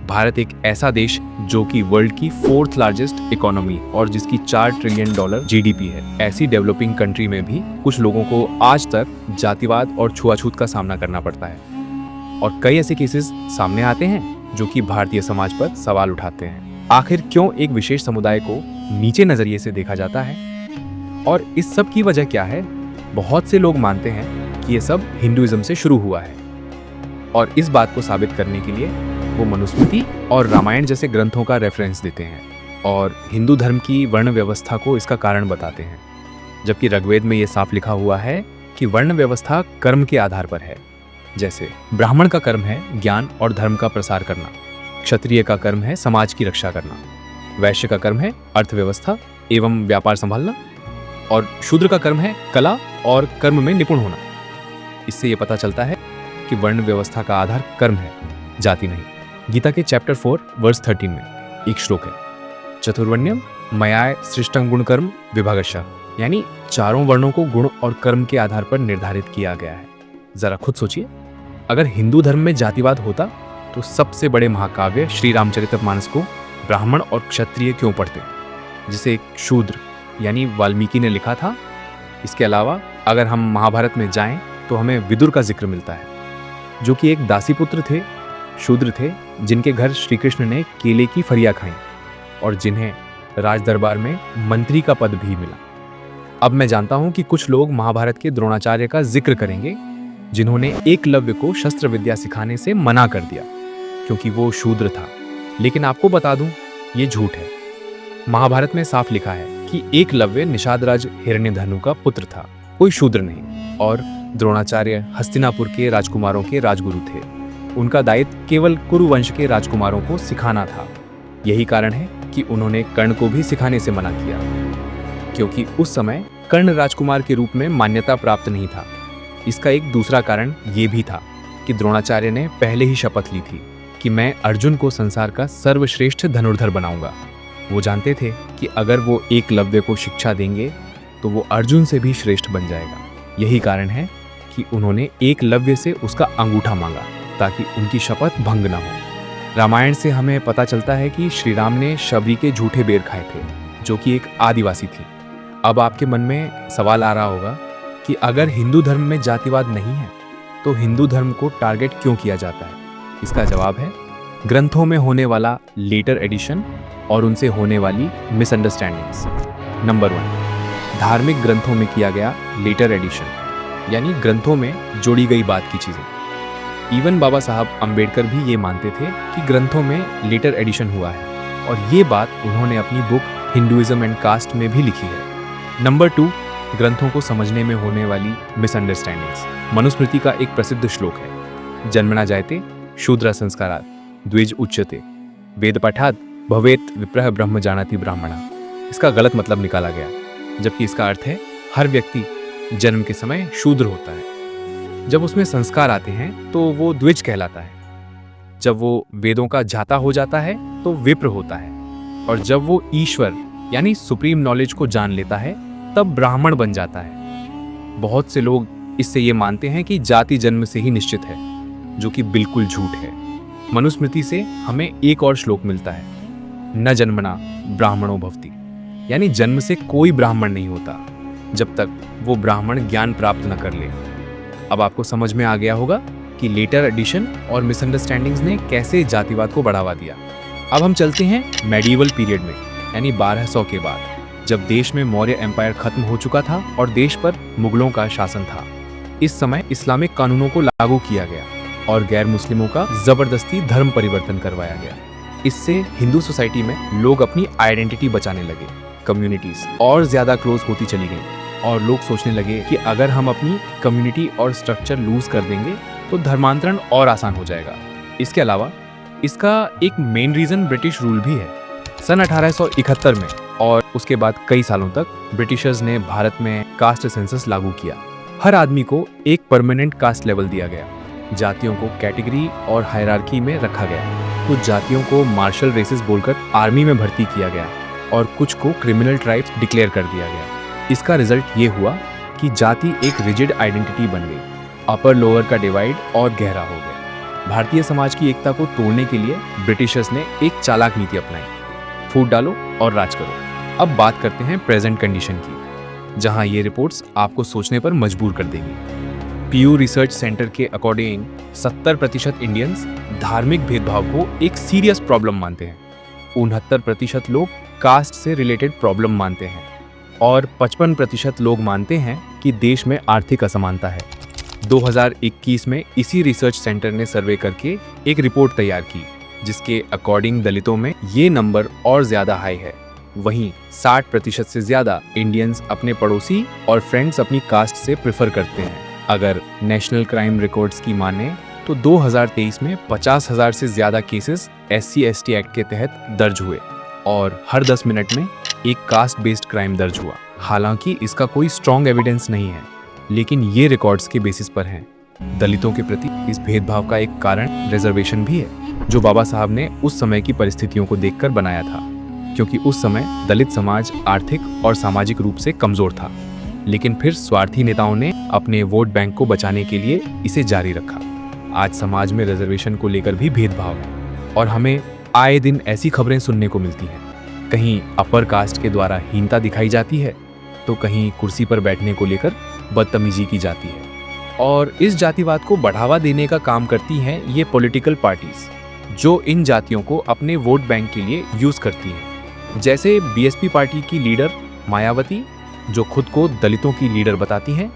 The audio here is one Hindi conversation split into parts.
भारत एक ऐसा देश जो कि वर्ल्ड की 4th लार्जेस्ट इकोनॉमी और जिसकी $4 ट्रिलियन जीडीपी है, ऐसी डेवलपिंग कंट्री में भी कुछ लोगों को आज तक जातिवाद और छुआछूत का सामना करना पड़ता है। और कई ऐसे केसेस सामने आते हैं जो कि भारतीय समाज पर सवाल उठाते हैं। आखिर क्यों एक विशेष समुदाय को नीचे नजरिए से देखा जाता है और इस सब की वजह क्या है? बहुत से लोग मानते हैं कि ये सब हिंदुइज्म से शुरू हुआ है और इस बात को साबित करने के लिए वो मनुस्मृति और रामायण जैसे ग्रंथों का रेफरेंस देते हैं और हिंदू धर्म की वर्ण व्यवस्था को इसका कारण बताते हैं। जबकि ऋग्वेद में ये साफ लिखा हुआ है कि वर्ण व्यवस्था कर्म के आधार पर है। जैसे ब्राह्मण का कर्म है ज्ञान और धर्म का प्रसार करना, क्षत्रिय का कर्म है समाज की रक्षा करना, वैश्य का कर्म है अर्थव्यवस्था एवं व्यापार संभालना और शूद्र का कर्म है कला और कर्म में निपुण होना। इससे ये पता चलता है कि वर्ण व्यवस्था का आधार कर्म है, जाति नहीं। गीता के चैप्टर 4 वर्स 13 में एक श्लोक है, चतुर्वर्ण्यम मया सृष्टं गुण कर्म विभागशः, यानी चारों वर्णों को गुण और कर्म के आधार पर निर्धारित किया गया है। जरा खुद सोचिए, अगर हिंदू धर्म में जातिवाद होता तो सबसे बड़े महाकाव्य श्री रामचरितमानस को ब्राह्मण और क्षत्रिय क्यों पढ़ते, जिसे एक शूद्र यानी वाल्मीकि ने लिखा था। इसके अलावा अगर हम महाभारत में जाएं तो हमें विदुर का जिक्र मिलता है, जो कि एक दासीपुत्र थे, शूद्र थे, जिनके घर श्री कृष्ण ने केले की फरियां खाई और जिन्हें राज दरबार में मंत्री का पद भी मिला। अब मैं जानता हूं कि कुछ लोग महाभारत के द्रोणाचार्य का जिक्र करेंगे, जिन्होंने एकलव्य को शस्त्र विद्या सिखाने से मना कर दिया क्योंकि वो शूद्र था। लेकिन आपको बता दूं, ये झूठ है। महाभारत में साफ लिखा है कि एकलव्य निषादराज हिरण्यधनु का पुत्र था, कोई शूद्र नहीं। और द्रोणाचार्य हस्तिनापुर के राजकुमारों के राजगुरु थे। उनका दायित्व केवल कुरुवंश के राजकुमारों को सिखाना था। यही कारण है कि उन्होंने कर्ण को भी सिखाने से मना किया, क्योंकि उस समय कर्ण राजकुमार के रूप में मान्यता प्राप्त नहीं था। इसका एक दूसरा कारण ये भी था कि द्रोणाचार्य ने पहले ही शपथ ली थी कि मैं अर्जुन को संसार का सर्वश्रेष्ठ धनुर्धर बनाऊंगा। वो जानते थे कि अगर वो एकलव्य को शिक्षा देंगे तो वो अर्जुन से भी श्रेष्ठ बन जाएगा। यही कारण है कि उन्होंने एकलव्य से उसका अंगूठा मांगा ताकि उनकी शपथ भंग न हो। रामायण से हमें पता चलता है कि श्री राम ने शबरी के झूठे बेर खाए थे, जो कि एक आदिवासी थी। अब आपके मन में सवाल आ रहा होगा कि अगर हिंदू धर्म में जातिवाद नहीं है तो हिंदू धर्म को टारगेट क्यों किया जाता है? इसका जवाब है ग्रंथों में होने वाला लेटर एडिशन और उनसे होने वाली मिसअंडरस्टैंडिंग्स। नंबर 1, धार्मिक ग्रंथों में किया गया लेटर एडिशन, यानी ग्रंथों में जोड़ी गई बात की चीजें। इवन बाबा साहब अंबेडकर भी ये मानते थे कि ग्रंथों में लेटर एडिशन हुआ है और ये बात उन्होंने अपनी बुक हिंदुइज्म एंड कास्ट में भी लिखी है। नंबर 2, ग्रंथों को समझने में होने वाली मिसअंडरस्टैंडिंग्स। मनुस्मृति का एक प्रसिद्ध श्लोक है, जन्मना जायते शूद्र संस्कारात् द्विज उच्यते वेद पाठात् भवेत विप्रः ब्रह्म जानाति ब्राह्मणा। इसका गलत मतलब निकाला गया, जबकि इसका अर्थ है हर व्यक्ति जन्म के समय शूद्र होता है। जब उसमें संस्कार आते हैं तो वो द्विज कहलाता है। जब वो वेदों का जाता हो जाता है तो विप्र होता है और जब वो ईश्वर यानी सुप्रीम नॉलेज को जान लेता है तब ब्राह्मण बन जाता है। बहुत से लोग इससे ये मानते हैं कि जाति जन्म से ही निश्चित है, जो कि बिल्कुल झूठ है। मनुस्मृति से हमें एक और श्लोक मिलता है, न जन्मना ब्राह्मणो भवति, यानी जन्म से कोई ब्राह्मण नहीं होता जब तक वो ब्राह्मण ज्ञान प्राप्त न कर ले। अब आपको समझ में आ गया होगा कि लेटर एडिशन और मिसअंडरस्टैंडिंग्स ने कैसे जातिवाद को बढ़ावा दिया। अब हम चलते हैं मेडिवल पीरियड में, यानी 1200 के बाद, जब देश में मौर्य एम्पायर खत्म हो चुका था और देश पर मुगलों का शासन था। इस समय इस्लामिक कानूनों को लागू किया गया और गैर मुस्लिमों का जबरदस्ती धर्म परिवर्तन करवाया गया। इससे हिंदू सोसाइटी में लोग अपनी आइडेंटिटी बचाने लगे, कम्युनिटीज और ज्यादा क्लोज होती चली गई और लोग सोचने लगे कि अगर हम अपनी कम्युनिटी और स्ट्रक्चर लूज कर देंगे तो धर्मांतरण और आसान हो जाएगा। इसके अलावा इसका एक मेन रीजन ब्रिटिश रूल भी है। सन 1871 में और उसके बाद कई सालों तक ब्रिटिशर्स ने भारत में कास्ट सेंसस लागू किया। हर आदमी को एक परमानेंट कास्ट लेवल दिया गया। जातियों को कैटेगरी और हायरार्की में रखा गया। कुछ जातियों को मार्शल रेसेस बोलकर आर्मी में भर्ती किया गया और कुछ को क्रिमिनल ट्राइब्स डिक्लेयर कर दिया गया। इसका रिजल्ट ये हुआ कि जाति एक रिजिड आइडेंटिटी बन गई। अपर लोअर का डिवाइड और गहरा हो गया। भारतीय समाज की एकता को तोड़ने के लिए ब्रिटिशर्स ने एक चालाक नीति अपनाई, फूट डालो और राज करो। अब बात करते हैं प्रेजेंट कंडीशन की, जहां ये रिपोर्ट्स आपको सोचने पर मजबूर कर देंगी। पीयू रिसर्च सेंटर के अकॉर्डिंग 70% इंडियंस धार्मिक भेदभाव को एक सीरियस प्रॉब्लम मानते हैं, 69% लोग कास्ट से रिलेटेड प्रॉब्लम मानते हैं और 55% लोग मानते हैं कि देश में आर्थिक असमानता है। 2021 में इसी रिसर्च सेंटर ने सर्वे करके एक रिपोर्ट तैयार की, जिसके अकॉर्डिंग दलितों में ये नंबर और ज्यादा हाई है। वहीं 60% से ज्यादा इंडियंस अपने पड़ोसी और फ्रेंड्स अपनी कास्ट से प्रेफर करते हैं। अगर नेशनल क्राइम रिकॉर्ड्स की माने तो 2023 में 50,000 से ज्यादा केसेस SC/ST एक्ट के तहत दर्ज हुए और हर 10 मिनट में एक कास्ट बेस्ड क्राइम दर्ज हुआ। हालांकि इसका कोई स्ट्रॉन्ग एविडेंस नहीं है, लेकिन ये रिकॉर्ड्स के बेसिस पर हैं। दलितों के प्रति इस भेदभाव का एक कारण रिजर्वेशन भी है, जो बाबा साहब ने उस समय की परिस्थितियों को देखकर बनाया था, क्योंकि उस समय दलित समाज आर्थिक और सामाजिक रूप से कमजोर था। लेकिन फिर स्वार्थी नेताओं ने अपने वोट बैंक को बचाने के लिए इसे जारी रखा। आज समाज में रिजर्वेशन को लेकर भी भेदभाव है और हमें आए दिन ऐसी खबरें सुनने को मिलती हैं। कहीं अपर कास्ट के द्वारा हीनता दिखाई जाती है, तो कहीं कुर्सी पर बैठने को लेकर बदतमीजी की जाती है। और इस जातिवाद को बढ़ावा देने का काम करती हैं ये पॉलिटिकल पार्टीज, जो इन जातियों को अपने वोट बैंक के लिए यूज करती हैं। जैसे BSP पार्टी की लीडर मायावती, जो खुद को दलितों की लीडर बताती हैं,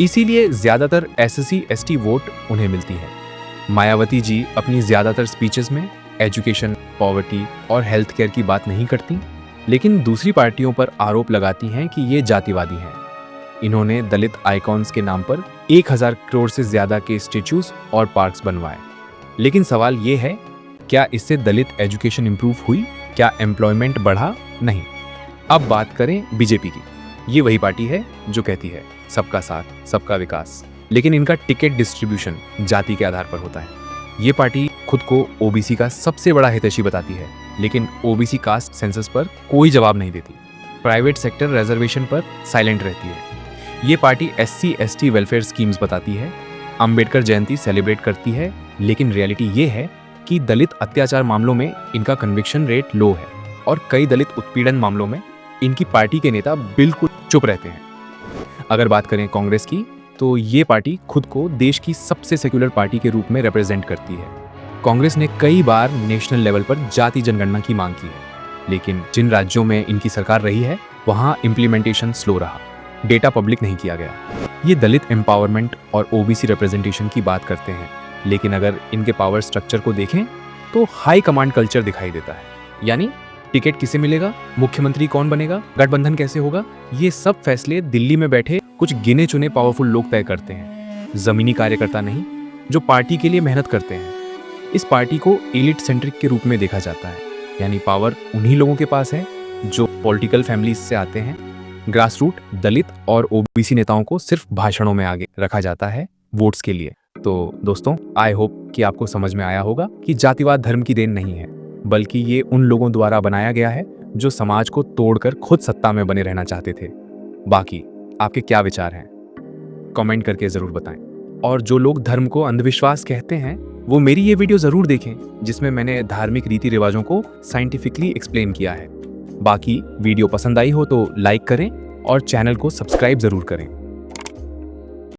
इसीलिए ज्यादातर SC/ST वोट उन्हें मिलती है। मायावती जी अपनी ज्यादातर स्पीचेस में एजुकेशन, पॉवर्टी और हेल्थ केयर की बात नहीं करती, लेकिन दूसरी पार्टियों पर आरोप लगाती हैं कि ये जातिवादी हैं। इन्होंने दलित आइकॉन्स के नाम पर 1000 करोड़ से ज्यादा के स्टेच्यूज और पार्क्स बनवाए। लेकिन सवाल ये है, क्या इससे दलित एजुकेशन इंप्रूव हुई? क्या एम्प्लॉयमेंट बढ़ा? नहीं। अब बात करें बीजेपी की। ये वही पार्टी है जो कहती है सबका साथ, सबका विकास, लेकिन इनका टिकट डिस्ट्रीब्यूशन जाति के आधार पर होता है। ये पार्टी खुद को OBC का सबसे बड़ा हितैषी बताती है, लेकिन OBC कास्ट सेंसस पर कोई जवाब नहीं देती। प्राइवेट सेक्टर रिजर्वेशन पर साइलेंट रहती है। ये पार्टी SC/ST वेलफेयर स्कीम्स बताती है, अंबेडकर जयंती सेलिब्रेट करती है, लेकिन रियलिटी ये है कि दलित अत्याचार मामलों में इनका कन्विक्शन रेट लो है और कई दलित उत्पीड़न मामलों में इनकी पार्टी के नेता बिल्कुल चुप रहते हैं। अगर बात करें कांग्रेस की, तो ये पार्टी खुद को देश की सबसे सेक्युलर पार्टी के रूप में रिप्रेजेंट करती है। कांग्रेस ने कई बार नेशनल लेवल पर जाति जनगणना की मांग की है, लेकिन जिन राज्यों में इनकी सरकार रही है वहां इम्प्लीमेंटेशन स्लो रहा, डेटा पब्लिक नहीं किया गया। ये दलित एम्पावरमेंट और OBC रिप्रेजेंटेशन की बात करते हैं, लेकिन अगर इनके पावर स्ट्रक्चर को देखें तो हाई कमांड कल्चर दिखाई देता है। यानी टिकट किसे मिलेगा, मुख्यमंत्री कौन बनेगा, गठबंधन कैसे होगा, ये सब फैसले दिल्ली में बैठे कुछ गिने चुने पावरफुल लोग तय करते हैं, जमीनी कार्यकर्ता नहीं, जो पार्टी के लिए मेहनत करते हैं। इस पार्टी को एलिट सेंट्रिक के रूप में देखा जाता है, यानी पावर उन्हीं लोगों के पास है जो पॉलिटिकल फैमिलीज से आते हैं। ग्रास रूट दलित और OBC नेताओं को सिर्फ भाषणों में आगे रखा जाता है वोट्स के लिए। तो दोस्तों, आई होप कि आपको समझ में आया होगा कि जातिवाद धर्म की देन नहीं है, बल्कि ये उन लोगों द्वारा बनाया गया है जो समाज को तोड़कर खुद सत्ता में बने रहना चाहते थे। बाकी आपके क्या विचार हैं, कमेंट करके जरूर बताएं। और जो लोग धर्म को अंधविश्वास कहते हैं, वो मेरी ये वीडियो जरूर देखें, जिसमें मैंने धार्मिक रीति रिवाजों को साइंटिफिकली एक्सप्लेन किया है। बाकी वीडियो पसंद आई हो तो लाइक करें और चैनल को सब्सक्राइब जरूर करें।